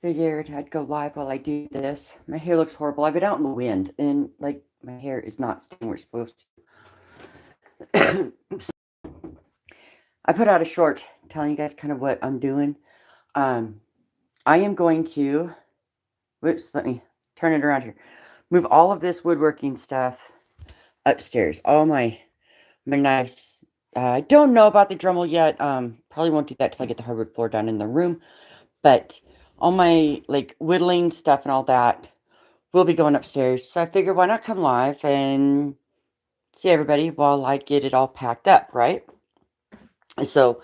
figured I'd go live while I do this. My hair looks horrible. I've been out in the wind, and like my hair is not staying where it's supposed to. I put out a short telling you guys kind of what I'm doing. Um, I am going to, whoops, let me turn it around here. Move all of this woodworking stuff upstairs. All my knives. I don't know about the Dremel yet. Probably won't do that till I get the hardwood floor done in the room. But all my like whittling stuff and all that will be going upstairs. So I figured why not come live and see everybody while I get it all packed up, right? So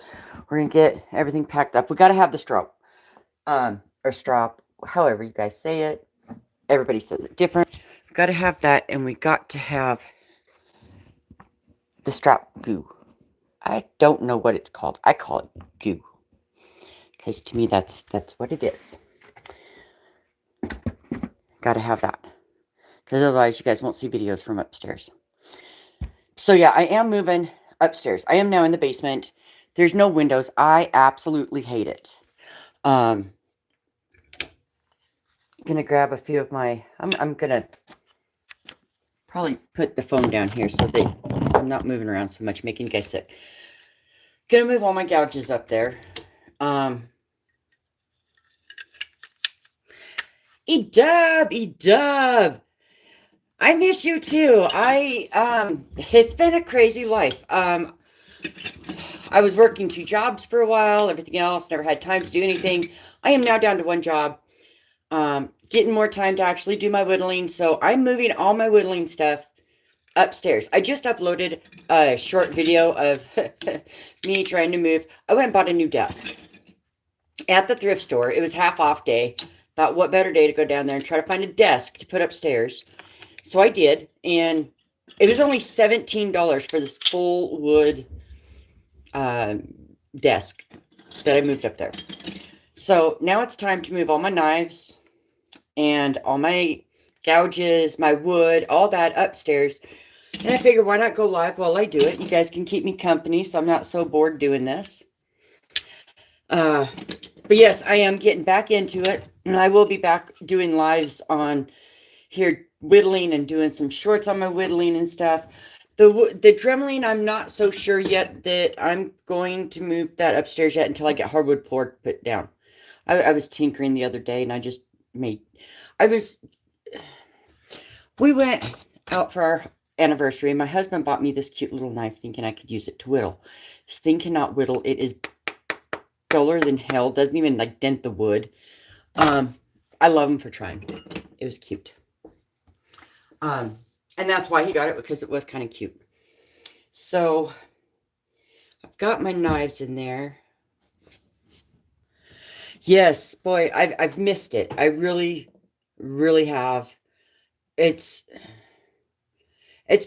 we're gonna get everything packed up. We gotta have the strop. Or strop, however you guys say it. Everybody says it different. We gotta have that, and we got to have the strap goo. I don't know what it's called. I call it goo. Because to me that's what it is. Gotta have that. Because otherwise you guys won't see videos from upstairs. So yeah, I am moving upstairs. I am now in the basement. There's no windows. I absolutely hate it. Gonna grab a few of my, I'm gonna probably put the phone down here so that I'm not moving around so much, making you guys sick. Gonna move all my gouges up there. E-dub, I miss you too. It's been a crazy life. I was working 2 jobs for a while, everything else, never had time to do anything. I am now down to 1 job. Getting more time to actually do my whittling. So I'm moving all my whittling stuff upstairs. I just uploaded a short video of me trying to move. I went and bought a new desk at the thrift store. It was half off day. Thought what better day to go down there and try to find a desk to put upstairs. So I did, and it was only $17 for this full wood desk that I moved up there. So now it's time to move all my knives and all my gouges, my wood, all that upstairs. And I figured why not go live while I do it? You guys can keep me company so I'm not so bored doing this. But yes, I am getting back into it. And I will be back doing lives on here whittling and doing some shorts on my whittling and stuff. The dremeling, I'm not so sure yet that I'm going to move that upstairs yet until I get hardwood floor put down. I was tinkering the other day and I just made, we went out for our anniversary and my husband bought me this cute little knife thinking I could use it to whittle. This thing cannot whittle. It is duller than hell. Doesn't even like dent the wood. I love him for trying. It was cute. And that's why he got it, because it was kind of cute. So I've got my knives in there. Yes, boy, I've missed it. I really, really have. It's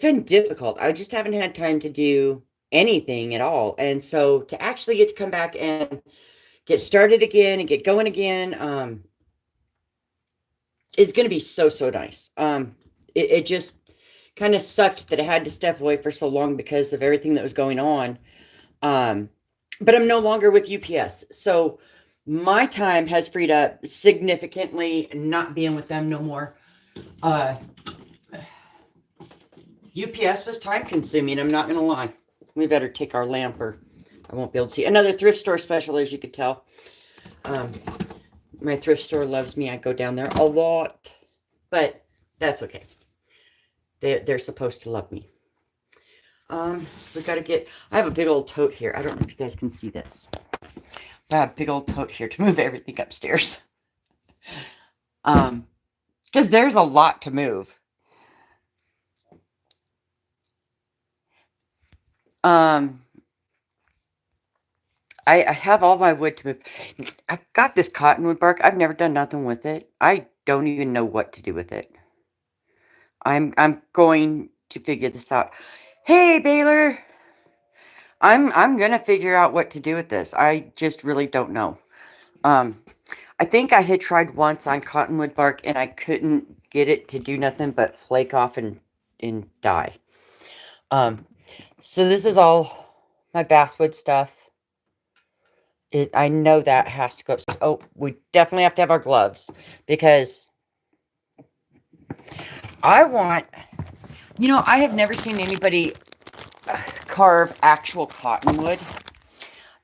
been difficult. I just haven't had time to do anything at all. And so to actually get to come back and get started again and get going again, is going to be so nice. It just kind of sucked that I had to step away for so long because of everything that was going on. But I'm no longer with UPS. So my time has freed up significantly, not being with them no more. UPS was time consuming, I'm not going to lie. We better take our lamp or I won't be able to see. Another thrift store special, as you could tell. My thrift store loves me. I go down there a lot. But that's okay. They're supposed to love me. We got to get... I have a big old tote here. I don't know if you guys can see this. I have a big old tote here to move everything upstairs. Because there's a lot to move. I have all my wood to move. I've got this cottonwood bark. I've never done nothing with it. I don't even know what to do with it. I'm going to figure this out. Hey, Baylor! I'm gonna figure out what to do with this. I just really don't know. I think I had tried once on cottonwood bark and I couldn't get it to do nothing but flake off and die. So this is all my basswood stuff. I know that has to go upstairs. Oh, we definitely have to have our gloves because I want, I have never seen anybody carve actual cottonwood.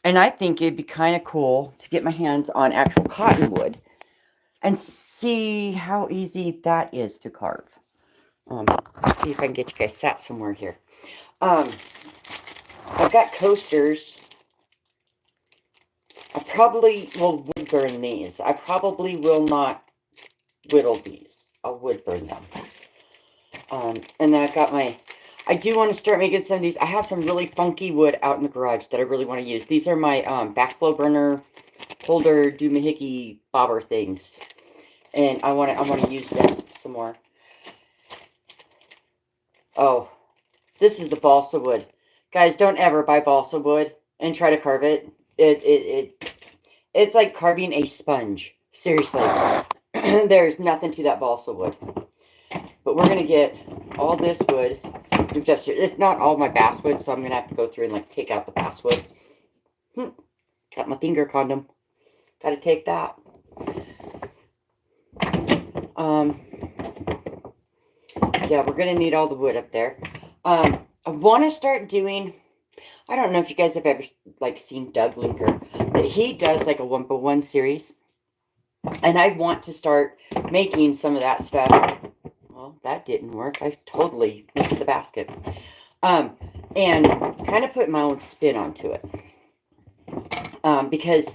And I think it'd be kind of cool to get my hands on actual cottonwood and see how easy that is to carve. Let's see if I can get you guys sat somewhere here. I've got coasters. I probably will wood burn these. I probably will not whittle these. I'll wood burn them. And then I've got I do want to start making some of these. I have some really funky wood out in the garage that I really want to use. These are my backflow burner holder doohickey bobber things. And I want to use them some more. Oh, this is the balsa wood. Guys, don't ever buy balsa wood and try to carve it. It's like carving a sponge. Seriously. There's nothing to that balsa wood. But we're going to get all this wood moved upstairs. It's not all my basswood, so I'm going to have to go through and like take out the basswood. Got my finger condom. Got to take that. Yeah, we're going to need all the wood up there. I want to start doing, I don't know if you guys have ever like seen Doug Linker, but he does like a 1x1 series. And I want to start making some of that stuff. Well, that didn't work. I totally missed the basket. And kind of put my own spin onto it. Because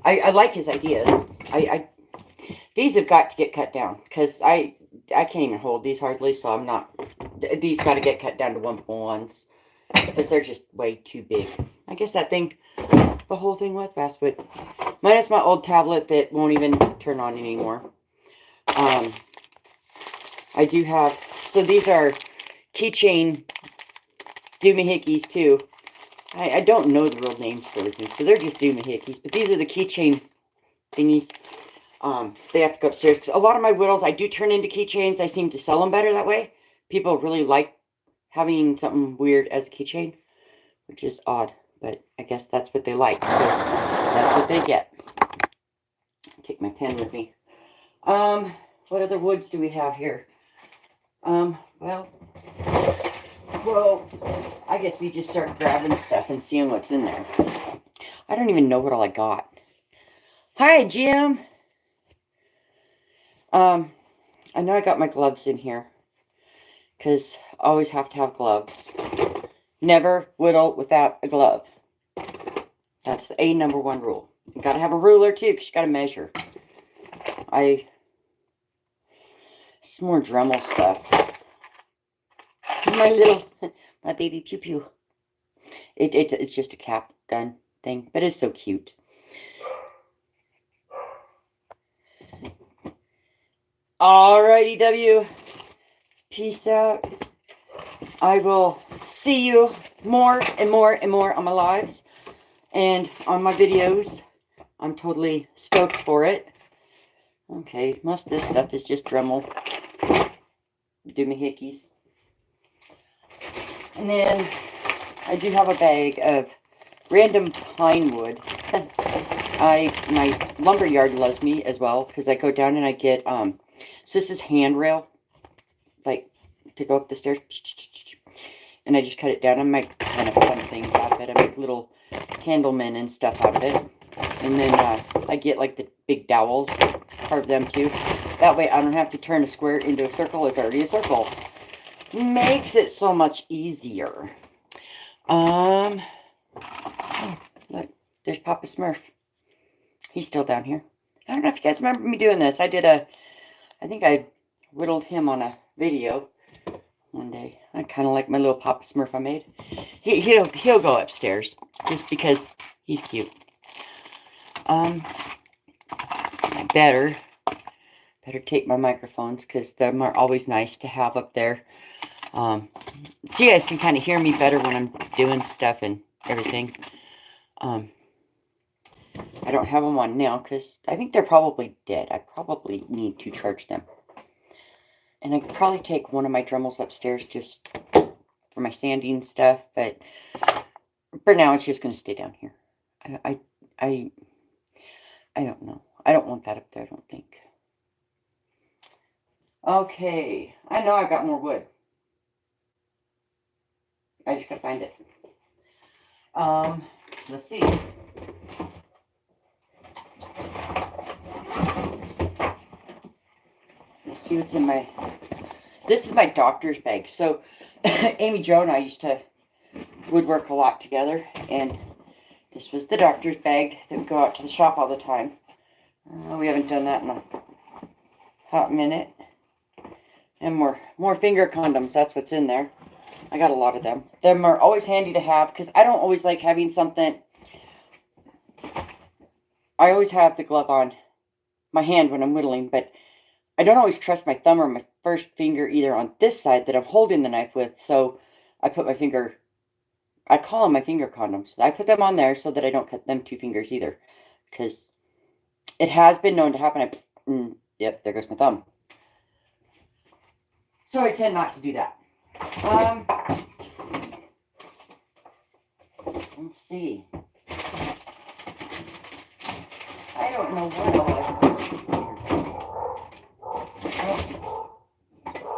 I like his ideas. These have got to get cut down because I can't even hold these hardly, so I'm not. These got to get cut down to 1x1s because they're just way too big. I guess that thing, the whole thing was basswood. Minus my old tablet that won't even turn on anymore. I do have, so these are keychain doohickeys too. I don't know the real names for everything, so they're just doohickeys. But these are the keychain thingies. They have to go upstairs because a lot of my whittles I do turn into keychains. I seem to sell them better that way. People really like having something weird as a keychain, which is odd, but I guess that's what they like. So that's what they get. Take my pen with me. What other woods do we have here? Well, I guess we just start grabbing stuff and seeing what's in there. I don't even know what all I got. Hi, Jim. I know I got my gloves in here because I always have to have gloves. Never whittle without a glove. That's the #1 rule. You got to have a ruler too because you got to measure. Some more Dremel stuff. My baby pew pew. It's just a cap gun thing, but it's so cute. Alrighty, W. Peace out. I will see you more and more and more on my lives and on my videos. I'm totally stoked for it. Okay, most of this stuff is just Dremel doohickeys. And then I do have a bag of random pine wood. My lumber yard loves me as well because I go down and I get so this is handrail, like to go up the stairs, and I just cut it down. I make kind of fun things out of it. I make little candlemen and stuff out of it, and then I get like the big dowels, carve them too. That way I don't have to turn a square into a circle. It's already a circle. Makes it so much easier. Oh, look, there's Papa Smurf. He's still down here. I don't know if you guys remember me doing this. I think I whittled him on a video one day. I kind of like my little Papa Smurf I made. He'll go upstairs just because he's cute. I better take my microphones because them are always nice to have up there. So you guys can kind of hear me better when I'm doing stuff and everything. I don't have them on now because I think they're probably dead. I probably need to charge them. And I could probably take one of my Dremels upstairs just for my sanding stuff. But for now, it's just going to stay down here. I don't know. I don't want that up there, I don't think. Okay, I know I've got more wood. I just gotta find it. Let's see. Let's see what's in my... This is my doctor's bag. So, Amy Jo and I used to woodwork a lot together, and this was the doctor's bag that would go out to the shop all the time. We haven't done that in a hot minute. And more finger condoms. That's what's in there. I got a lot of them. Them are always handy to have because I don't always like having something. I always have the glove on my hand when I'm whittling, but I don't always trust my thumb or my first finger either on this side that I'm holding the knife with. So I put my finger, I call them my finger condoms. I put them on there so that I don't cut them 2 fingers either, because it has been known to happen. Yep, there goes my thumb. So I tend not to do that. Let's see. I don't know what all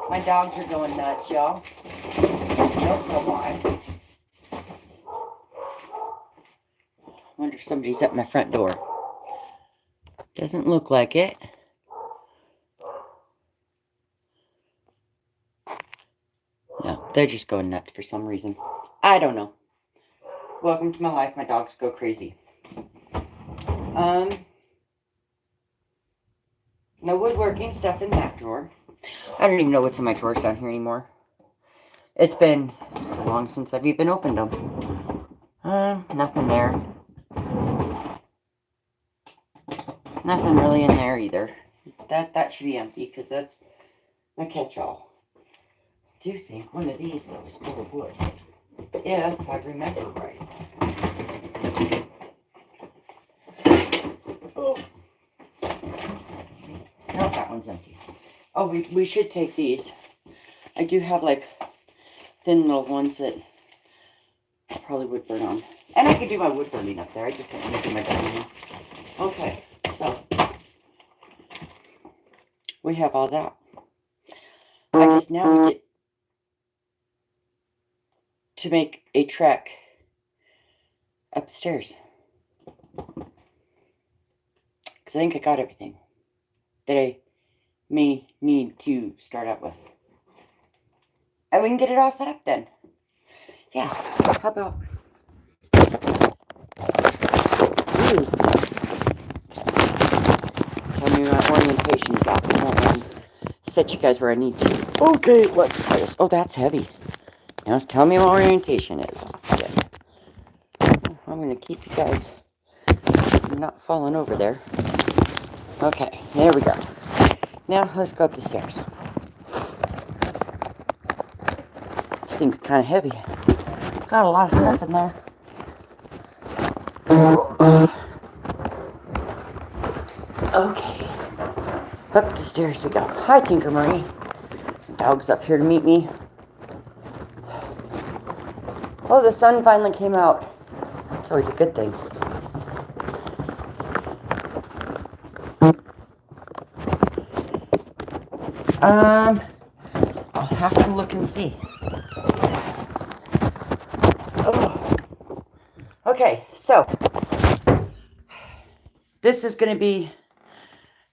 my dogs are going nuts, y'all. Don't know why. Wonder if somebody's at my front door. Doesn't look like it. No, they're just going nuts for some reason. I don't know. Welcome to my life. My dogs go crazy. No woodworking stuff in that drawer. I don't even know what's in my drawers down here anymore. It's been so long since I've even opened them. Nothing there. Nothing really in there either. That should be empty because that's my catch-all. I do think one of these though is full of wood, if I remember right. Oh. No, that one's empty. Oh, we should take these. I do have like thin little ones that I probably would burn on. And I could do my wood burning up there. I just don't want to do my burning. Okay, so we have all that. I guess now we get to make a trek up the stairs. Because I think I got everything that I may need to start out with. And we can get it all set up then. Yeah, how about... Ooh. Tell me my orientation is off. I won't set you guys where I need to. Okay, let's try this. Oh, that's heavy. Now tell me my orientation is off again. I'm going to keep you guys from not falling over there. Okay, there we go. Now let's go up the stairs. This thing's kind of heavy. Got a lot of stuff in there. Okay. Up the stairs we go. Hi, Tinker Marie. The dog's up here to meet me. Oh, the sun finally came out. That's always a good thing. I'll have to look and see. Oh. Okay, so this is going to be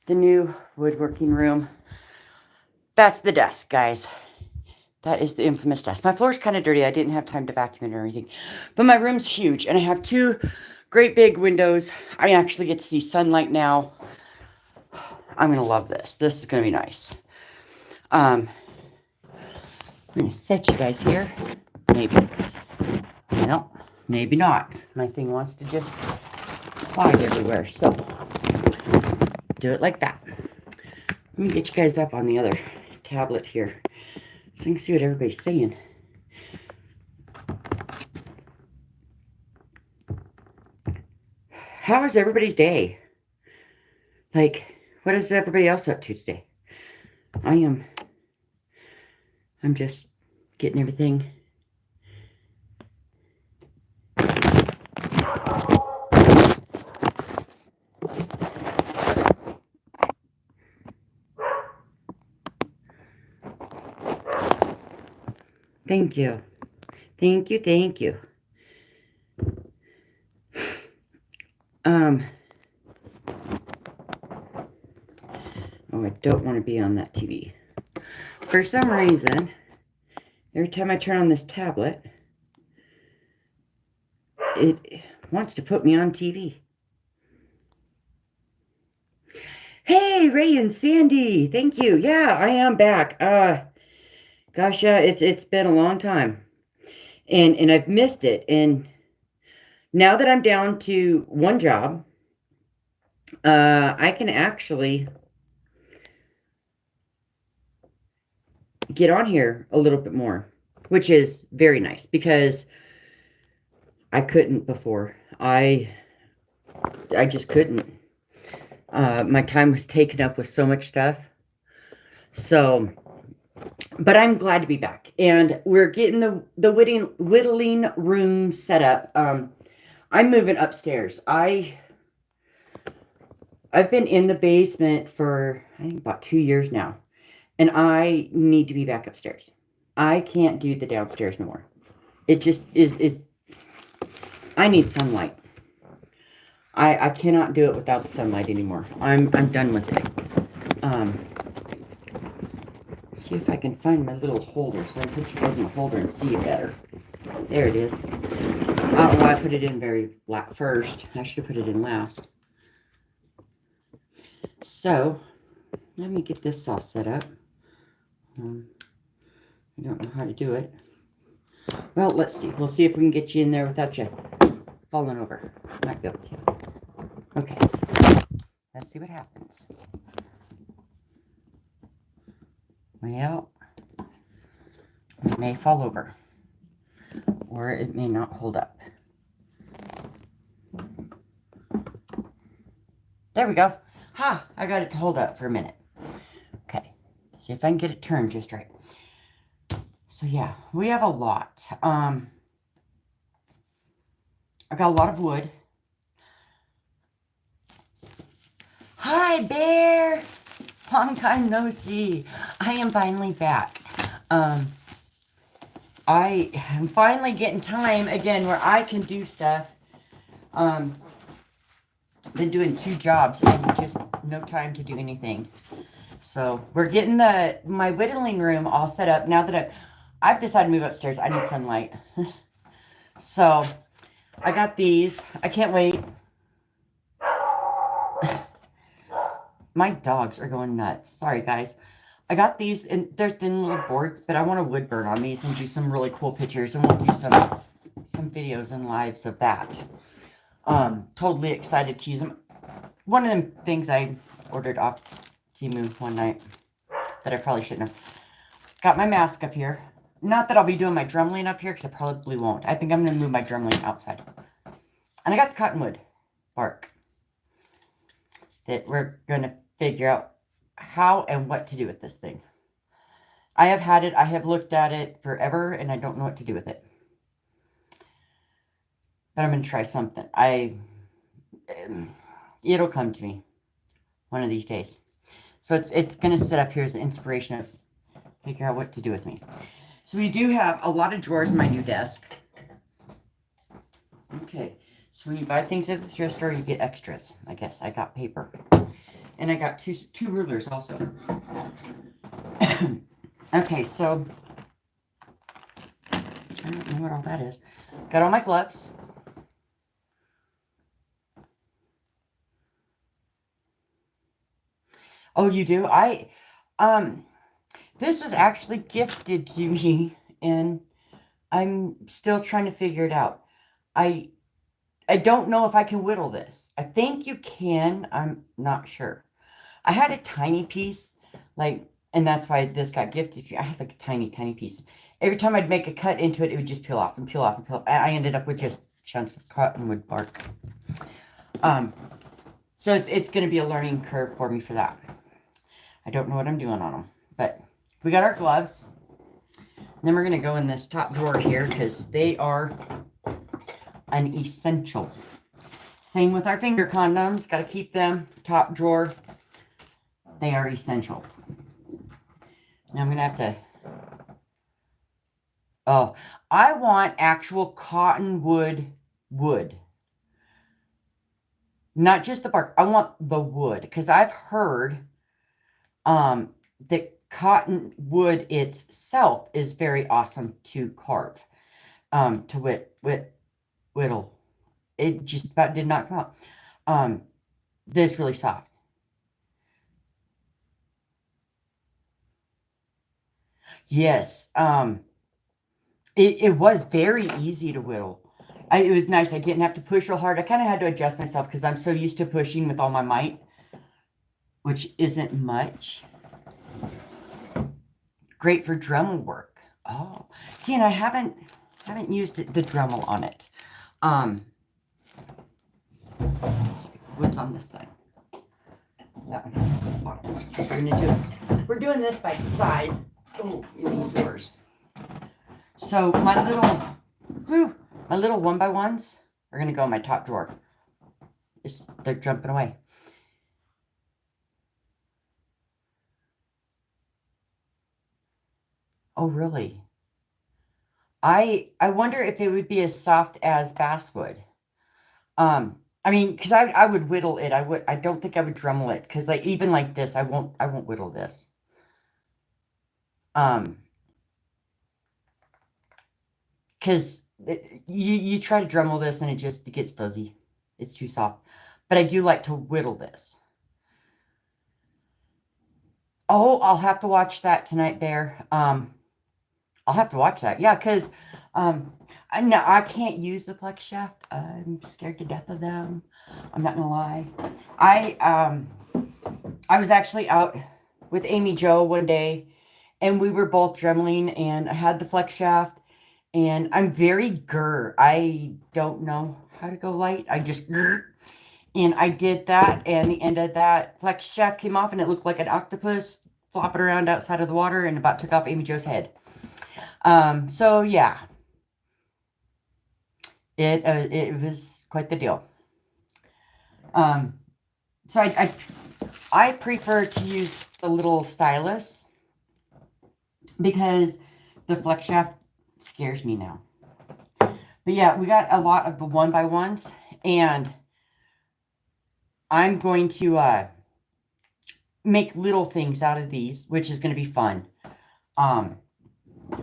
the new woodworking room. That's the desk, guys. That is the infamous desk. My floor's kind of dirty. I didn't have time to vacuum it or anything. But my room's huge, and I have 2 great big windows. I actually get to see sunlight now. I'm going to love this. This is going to be nice. I'm going to set you guys here. Maybe. No, maybe not. My thing wants to just slide everywhere. So, do it like that. Let me get you guys up on the other tablet here so I can see what everybody's saying. How is everybody's day? Like, what is everybody else up to today? I'm just getting everything Thank you. Thank you, thank you. Oh, I don't want to be on that TV. For some reason, every time I turn on this tablet, it wants to put me on TV. Hey, Ray and Sandy, thank you. Yeah, I am back. Gosh, yeah, it's been a long time, and I've missed it. And now that I'm down to one job, I can actually get on here a little bit more, which is very nice because I couldn't before. I just couldn't. My time was taken up with so much stuff. So, but I'm glad to be back, and we're getting the whittling room set up. I'm moving upstairs. I've been in the basement for I think about 2 years now, and I need to be back upstairs. I can't do the downstairs no more. It just is. I need sunlight. I cannot do it without the sunlight anymore. I'm done with it. See if I can find my little holder so I can put you guys in the holder and see you better. There it is. Oh, I put it in very first. I should have put it in last. So, let me get this all set up. I don't know how to do it. Well, let's see. We'll see if we can get you in there without you falling over. Might be able to. Okay. Let's see what happens. Well, it may fall over. Or it may not hold up. There we go. Ha! I got it to hold up for a minute. Okay. See if I can get it turned just right. So yeah, we have a lot. I got a lot of wood. Hi, Bear! Long time no see. I am finally back. I am finally getting time again where I can do stuff. Been doing 2 jobs and just no time to do anything. So we're getting my whittling room all set up. Now that I've decided to move upstairs, I need sunlight. So I got these. I can't wait. My dogs are going nuts. Sorry, guys. I got these, and they're thin little boards, but I want to wood burn on these and do some really cool pictures, and we'll do some videos and lives of that. Totally excited to use them. One of them things I ordered off Temu one night that I probably shouldn't have. Got my mask up here. Not that I'll be doing my drumline up here, because I probably won't. I think I'm going to move my drumline outside. And I got the cottonwood bark that we're going to figure out how and what to do with this thing. I have had it. I have looked at it forever, and I don't know what to do with it. But I'm going to try something. It'll come to me one of these days. So it's going to sit up here as an inspiration of figure out what to do with me. So we do have a lot of drawers in my new desk. Okay. So when you buy things at the thrift store, you get extras. I guess I got paper. And I got two rulers also. Okay, so I don't know what all that is. Got all my gloves. Oh, you do? This was actually gifted to me, and I'm still trying to figure it out. I don't know if I can whittle this. I think you can. I'm not sure. I had a tiny piece, and that's why this got gifted to me. I had like a tiny, tiny piece. Every time I'd make a cut into it, it would just peel off and peel off and peel off. I ended up with just chunks of cottonwood bark. So it's going to be a learning curve for me for that. I don't know what I'm doing on them, but we got our gloves. Then we're going to go in this top drawer here because they are an essential. Same with our finger condoms. Got to keep them top drawer. They are essential. Now I'm going to have to Oh, I want actual cottonwood wood. Not just the bark. I want the wood. Because I've heard that cottonwood itself is very awesome to carve. To whittle. It just about did not come out. This really soft. Yes. It was very easy to whittle. It was nice. I didn't have to push real hard. I kind of had to adjust myself because I'm so used to pushing with all my might, which isn't much. Great for Dremel work. Oh, see, and I haven't used the Dremel on it. What's on this side? That one. We're doing this by size. Oh, in these drawers. So my little 1x1s are gonna go in my top drawer. They're jumping away. Oh, really? I wonder if it would be as soft as basswood. I mean, because I would whittle it. I don't think I would Dremel it because like even like this, I won't whittle this. Because you try to Dremel this and it gets fuzzy. It's too soft. But I do like to whittle this. Oh, I'll have to watch that tonight, Bear. I'll have to watch that. Yeah, because no, I can't use the flex shaft. I'm scared to death of them. I'm not gonna lie. I was actually out with Amy Jo one day, and we were both Dremeling, and I had the flex shaft, and I'm very grr. I don't know how to go light. I just grr. And I did that, and the end of that flex shaft came off, and it looked like an octopus flopping around outside of the water, and about took off Amy Jo's head. So yeah, it was quite the deal. So I prefer to use the little stylus because the flex shaft scares me now. But yeah, we got a lot of the 1x1s, and I'm going to make little things out of these, which is going to be fun.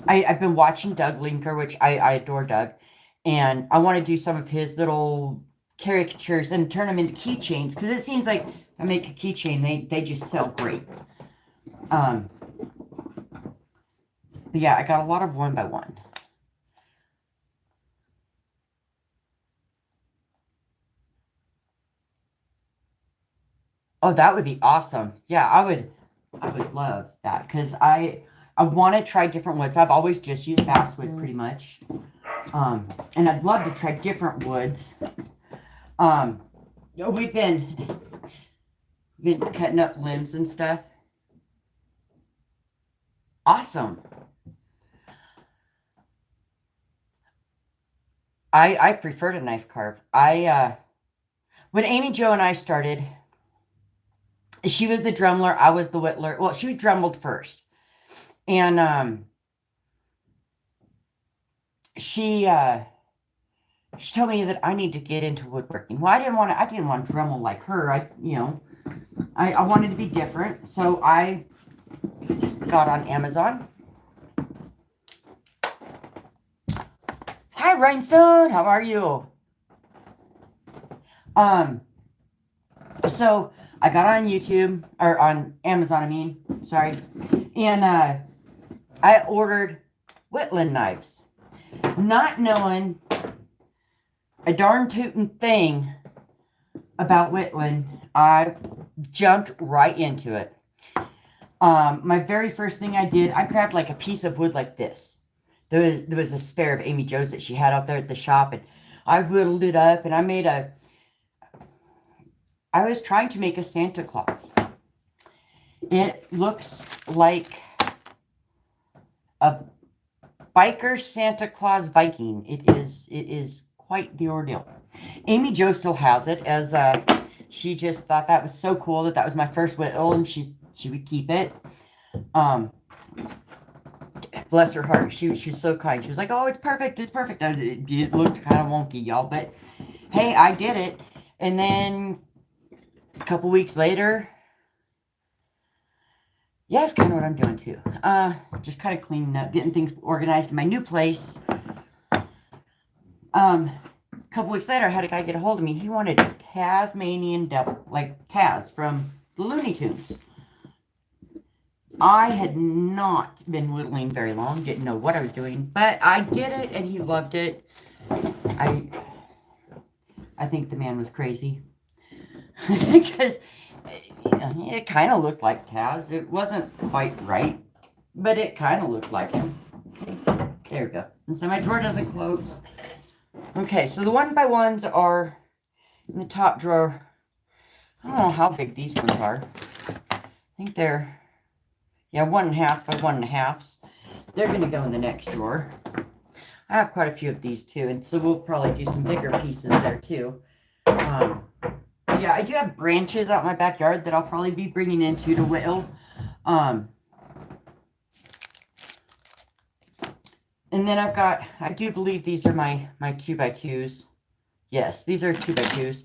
I've been watching Doug Linker, which I adore Doug, and I want to do some of his little caricatures and turn them into keychains because it seems like if I make a keychain, they just sell great. But yeah, I got a lot of 1x1. Oh, that would be awesome. Yeah, I would love that because I want to try different woods. I've always just used basswood pretty much. And I'd love to try different woods. We've been cutting up limbs and stuff. Awesome. I prefer to knife carve. When Amy Jo and I started, she was the Dremeler, I was the Whittler. Well, she Dremeled first. And she told me that I need to get into woodworking. Well, I didn't want to Dremel like her. I wanted to be different. So I got on Amazon. Hi, Rhinestone. How are you? So I got on YouTube, or on Amazon, I mean, sorry. And I ordered Whittling knives. Not knowing a darn tootin' thing about Whittling, I jumped right into it. My very first thing I did, I grabbed like a piece of wood like this. There was a spare of Amy Jo's that she had out there at the shop, and I whittled it up, and I was trying to make a Santa Claus. It looks like a biker Santa Claus Viking. It is quite the ordeal. Amy Jo still has it, as she just thought that was so cool that was my first whittle, and she would keep it. bless her heart. She was so kind. She was like, oh, it's perfect. It's perfect. It looked kind of wonky, y'all. But hey, I did it. And then a couple weeks later, yeah, it's kind of what I'm doing too. Just kind of cleaning up, getting things organized in my new place. A couple weeks later, I had a guy get a hold of me. He wanted a Tasmanian devil, like Taz from the Looney Tunes. I had not been whittling very long, didn't know what I was doing, but I did it and he loved it. I think the man was crazy because it kind of looked like Taz. It wasn't quite right, but it kind of looked like him. There we go. And so my drawer doesn't close. Okay, so the 1x1s are in the top drawer. I don't know how big these ones are. I think they're, yeah, 1.5 by 1.5s. They're going to go in the next drawer. I have quite a few of these too, and so we'll probably do some bigger pieces there too. Yeah, I do have branches out in my backyard that I'll probably be bringing into to whittle. And then I've got, I do believe these are my 2x2s. Yes, these are 2x2s.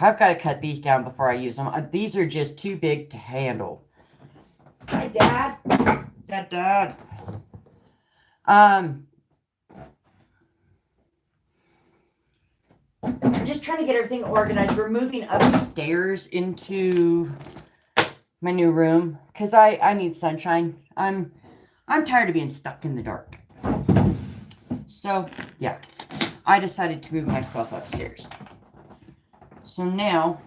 I've got to cut these down before I use them. These are just too big to handle. Hi, Dad. Dad. Just trying to get everything organized. We're moving upstairs into my new room because I need sunshine. I'm tired of being stuck in the dark. So yeah, I decided to move myself upstairs. So now,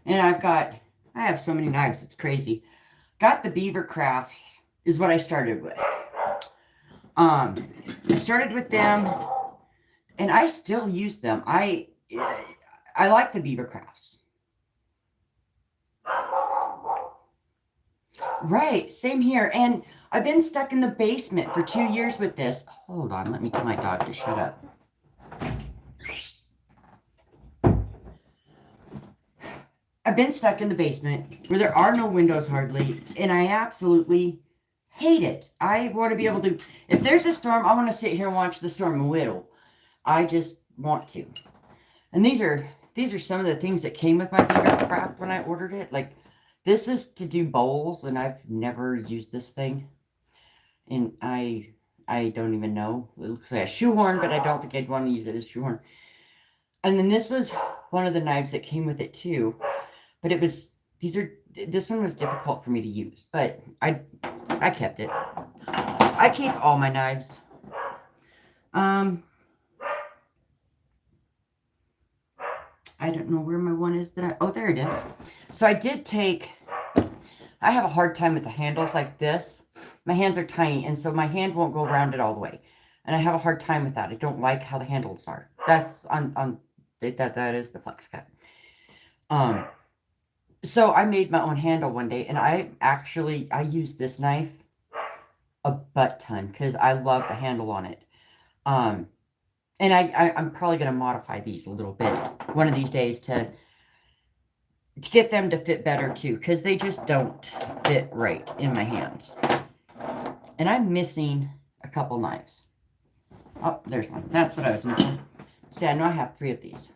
and I have so many knives, it's crazy. Got the Beaver Crafts is what I started with. I started with them, and I still use them. I like the Beaver Crafts. Right, same here. And I've been stuck in the basement for 2 years with this. Hold on, let me tell my dog to shut up. I've been stuck in the basement where there are no windows hardly, and I absolutely hate it. I want to be able to, if there's a storm, I want to sit here and watch the storm and whittle. I just want to. And these are some of the things that came with my Beaver Craft when I ordered it. Like, this is to do bowls, and I've never used this thing. And I don't even know. It looks like a shoehorn, but I don't think I'd want to use it as a shoehorn. And then this was one of the knives that came with it too. But it was, this one was difficult for me to use, but I kept it. I keep all my knives. I don't know where my one is that oh, there it is. So I have a hard time with the handles like this. My hands are tiny, and so my hand won't go around it all the way. And I have a hard time with that. I don't like how the handles are. That's that is the flex cut. So I made my own handle one day, and I use this knife a butt ton because I love the handle on it. And I'm probably going to modify these a little bit one of these days to get them to fit better too, because they just don't fit right in my hands. And I'm missing a couple knives. Oh, there's one. That's what I was missing. See, I know I have 3 of these.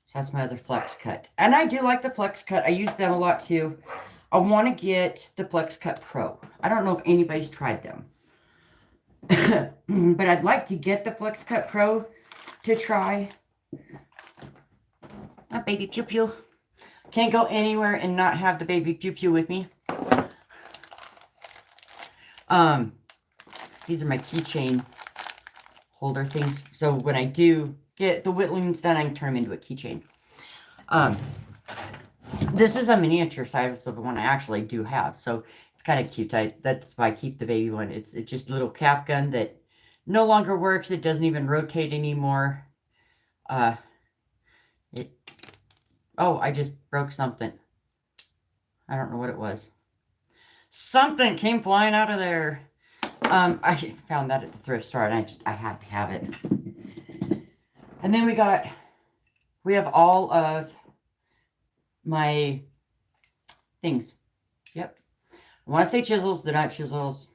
So that's my other flex cut. And I do like the flex cut. I use them a lot too. I want to get the Flex Cut Pro. I don't know if anybody's tried them. But I'd like to get the Flex Cut Pro to try. My baby Pew Pew. Can't go anywhere and not have the baby Pew Pew with me. These are my keychain holder things. So when I do get the whittlings done, I can turn them into a keychain. This is a miniature size of the one I actually do have. So it's kind of cute. That's why I keep the baby one. It's just a little cap gun that no longer works. It doesn't even rotate anymore. Oh, I just broke something. I don't know what it was. Something came flying out of there. I found that at the thrift store, and I had to have it. And then we have all of my things. Yep. When I say chisels, they're not chisels.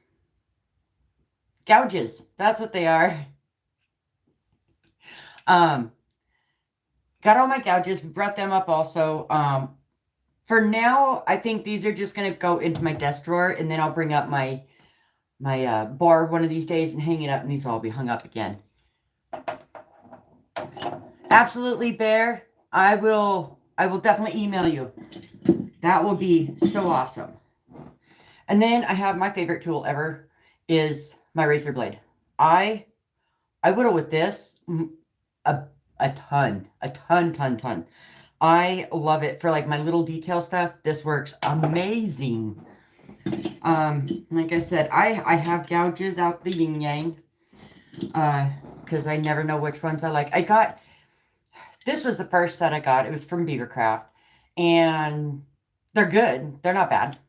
Gouges. That's what they are. Got all my gouges. We brought them up also. For now, I think these are just going to go into my desk drawer, and then I'll bring up my bar one of these days and hang it up, and these will all be hung up again. Absolutely, Bear. I will definitely email you. That will be so awesome. And then I have my favorite tool ever is my razor blade. I whittle with this a ton. I love it for like my little detail stuff. This works amazing. Like I said, I have gouges out the yin yang. Because I never know which ones I like. This was the first set I got. It was from Beavercraft. And they're good. They're not bad.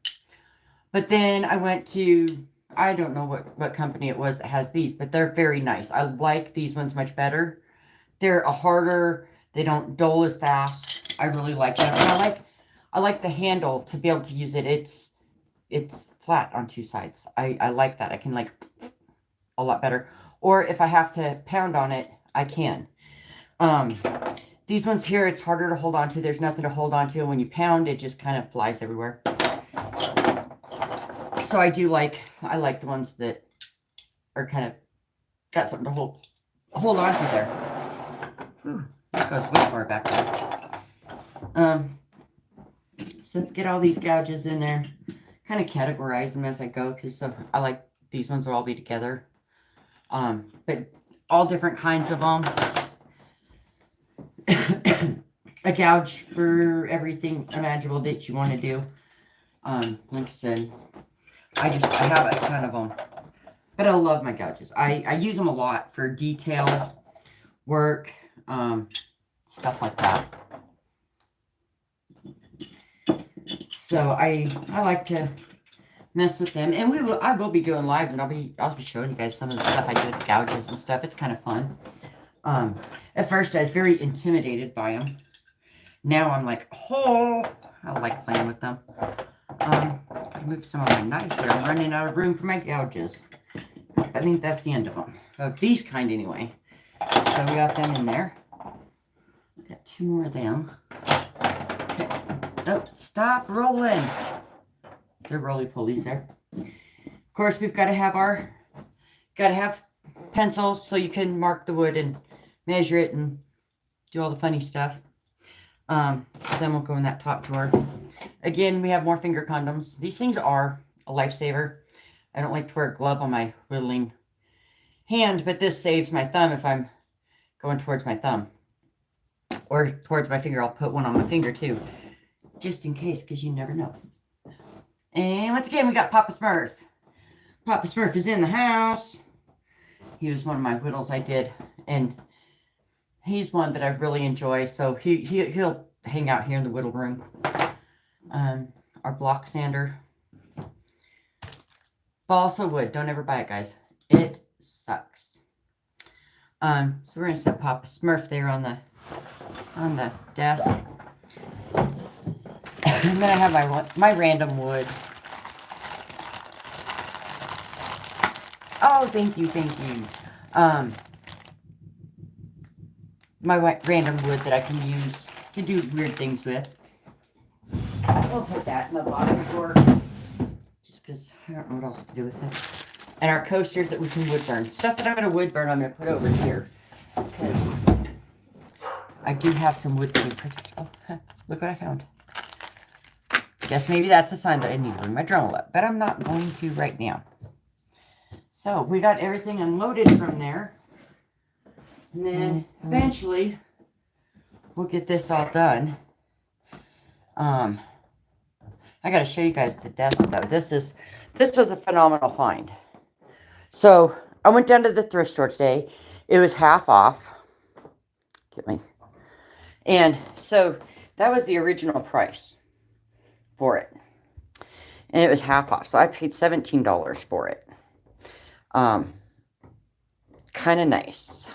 But then I went to, I don't know what company it was that has these, but they're very nice. I like these ones much better. They're a harder, they don't dull as fast. I really like them. And I like the handle to be able to use it. It's flat on two sides. I like that. I can like a lot better. Or if I have to pound on it, I can. These ones here, it's harder to hold on to. There's nothing to hold on to. And when you pound, it just kind of flies everywhere. So I like the ones that are kind of got something to hold on to there. Whew, that goes way far back there. So let's get all these gouges in there. Kind of categorize them as I go because I like these ones will all be together. But all different kinds of them. A gouge for everything imaginable that you want to do. Like I said, I have a ton of them. But I love my gouges. I use them a lot for detail work, stuff like that. So I like to mess with them, and I will be doing lives, and I'll be showing you guys some of the stuff I do with the gouges and stuff. It's kind of fun. At first I was very intimidated by them. Now I'm like, oh, I like playing with them. I move some of my knives here. I'm running out of room for my gouges. I think that's the end of them. Of these kind anyway. So we got them in there. Got two more of them. Okay. Oh, stop rolling. They're roly-polies there. Of course, we've got to have pencils so you can mark the wood and measure it and do all the funny stuff. So then we'll go in that top drawer. Again, we have more finger condoms. These things are a lifesaver. I don't like to wear a glove on my whittling hand, but this saves my thumb if I'm going towards my thumb. Or towards my finger. I'll put one on my finger too. Just in case, because you never know. And once again, we got Papa Smurf. Papa Smurf is in the house. He was one of my whittles I did. And he's one that I really enjoy. So he'll hang out here in the whittle room. Our block sander. Balsa wood. Don't ever buy it, guys. It sucks. So we're going to set Papa Smurf there on the desk. And then I have my random wood. Oh, thank you. My random wood that I can use to do weird things with. We'll put that in the bottom drawer. Just because I don't know what else to do with it. And our coasters that we can wood burn. Stuff that I'm going to wood burn, I'm going to put over here. Because I do have some wood burning projects. Oh, look what I found. Guess maybe that's a sign that I need to bring my Dremel up. But I'm not going to right now. So we got everything unloaded from there. And then eventually we'll get this all done. I got to show you guys the desk though. This was a phenomenal find. So I went down to the thrift store today. It was half off. Get me. And so that was the original price for it. And it was half off. So I paid $17 for it. Kind of nice.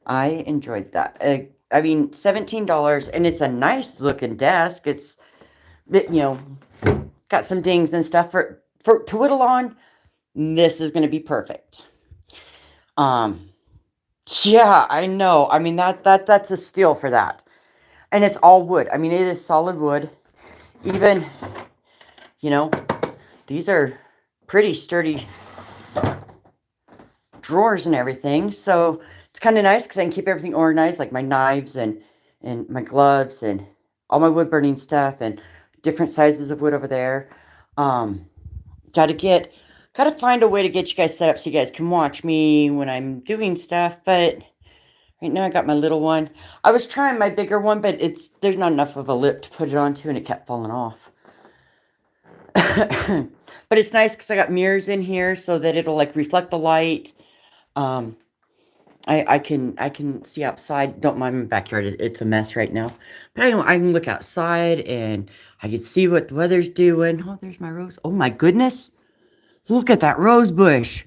I enjoyed that. I mean, $17, and it's a nice looking desk. It's, got got some dings and stuff for to whittle on. This is going to be perfect. Yeah, I know. I mean, that's a steal for that. And it's all wood. I mean, it is solid wood. Even, you know, these are pretty sturdy drawers and everything. So it's kind of nice because I can keep everything organized, like my knives and my gloves and all my wood burning stuff and different sizes of wood over there. Gotta find a way to get you guys set up so you guys can watch me when I'm doing stuff. But right now I got my little one. I was trying my bigger one, but there's not enough of a lip to put it onto, and it kept falling off. But it's nice because I got mirrors in here so that it'll like reflect the light. I can see outside. Don't mind my backyard. It's a mess right now. But anyway, I can look outside and I can see what the weather's doing. Oh, there's my rose. Oh my goodness. Look at that rose bush.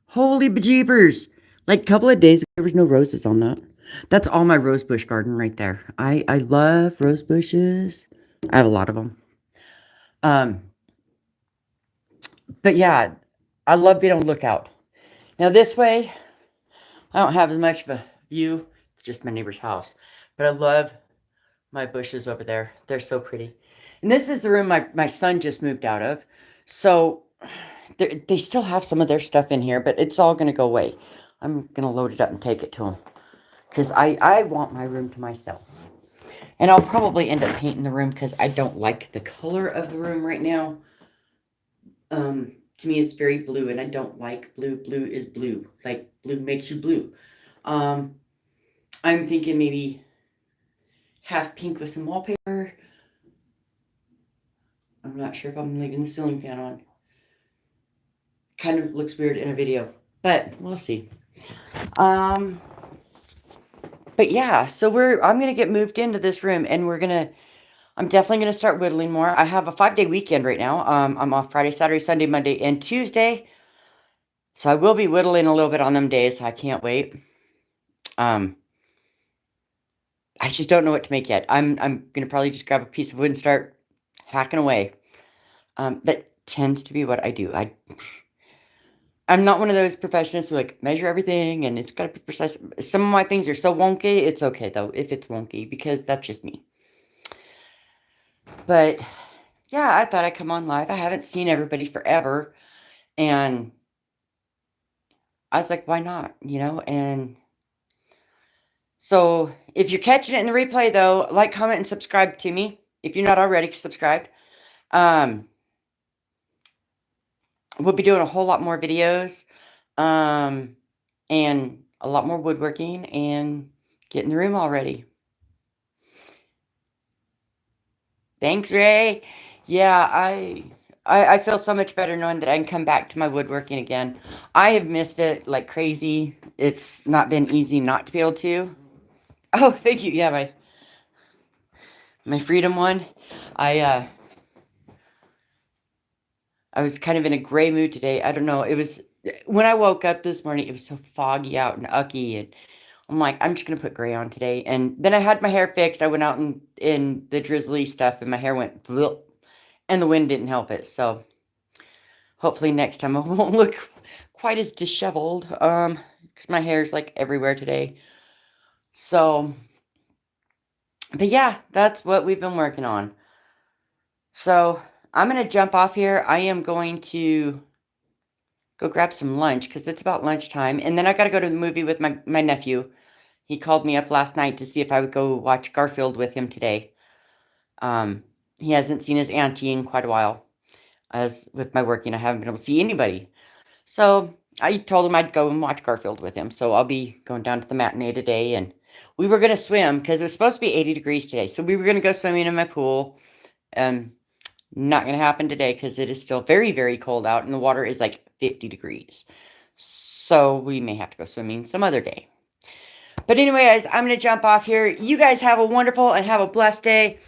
Holy bejeepers. Like a couple of days ago, there was no roses on that. That's all my rose bush garden right there. I love rose bushes. I have a lot of them. But yeah, I love being able to look out. Now this way, I don't have as much of a view. It's just my neighbor's house. But I love my bushes over there. They're so pretty. And this is the room my son just moved out of. So they still have some of their stuff in here, but it's all going to go away. I'm going to load it up and take it to them. Because I want my room to myself. And I'll probably end up painting the room because I don't like the color of the room right now. To me, it's very blue, and I don't like blue. Blue is blue. Like, blue makes you blue. I'm thinking maybe half pink with some wallpaper. I'm not sure if I'm leaving the ceiling fan on. Kind of looks weird in a video, but we'll see. But yeah, so I'm gonna get moved into this room, and I'm definitely gonna start whittling more. I have a 5-day weekend right now. I'm off Friday, Saturday, Sunday, Monday, and Tuesday. So I will be whittling a little bit on them days. I can't wait. I just don't know what to make yet. I'm gonna probably just grab a piece of wood and start hacking away. That tends to be what I do. I'm not one of those professionals who like measure everything and it's got to be precise. Some of my things are so wonky. It's okay though if it's wonky because that's just me. But yeah, I thought I'd come on live. I haven't seen everybody forever, and I was like, why not? And so if you're catching it in the replay though, like, comment, and subscribe to me. If you're not already subscribed. We'll be doing a whole lot more videos, and a lot more woodworking and getting the room all ready. Thanks, Ray. Yeah, I feel so much better knowing that I can come back to my woodworking again. I have missed it like crazy. It's not been easy not to be able to. Oh, thank you. Yeah, my freedom one. I was kind of in a gray mood today. I don't know. It was when I woke up this morning, it was so foggy out and ucky, and I'm like, I'm just gonna put gray on today. And then I had my hair fixed. I went out in the drizzly stuff, and my hair went bleh, and the wind didn't help it. So hopefully next time I won't look quite as disheveled. Because my hair is like everywhere today. So, but yeah, that's what we've been working on. So I'm gonna jump off here. I am going to go grab some lunch because it's about lunchtime. And then I got to go to the movie with my nephew. He called me up last night to see if I would go watch Garfield with him today. He hasn't seen his auntie in quite a while. As with my working, I haven't been able to see anybody. So I told him I'd go and watch Garfield with him. So I'll be going down to the matinee today. And we were going to swim because it was supposed to be 80 degrees today. So we were going to go swimming in my pool. Not going to happen today because it is still very, very cold out. And the water is like 50 degrees. So we may have to go swimming some other day. But anyway, guys, I'm going to jump off here. You guys have a wonderful and have a blessed day.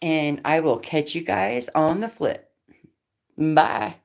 And I will catch you guys on the flip. Bye.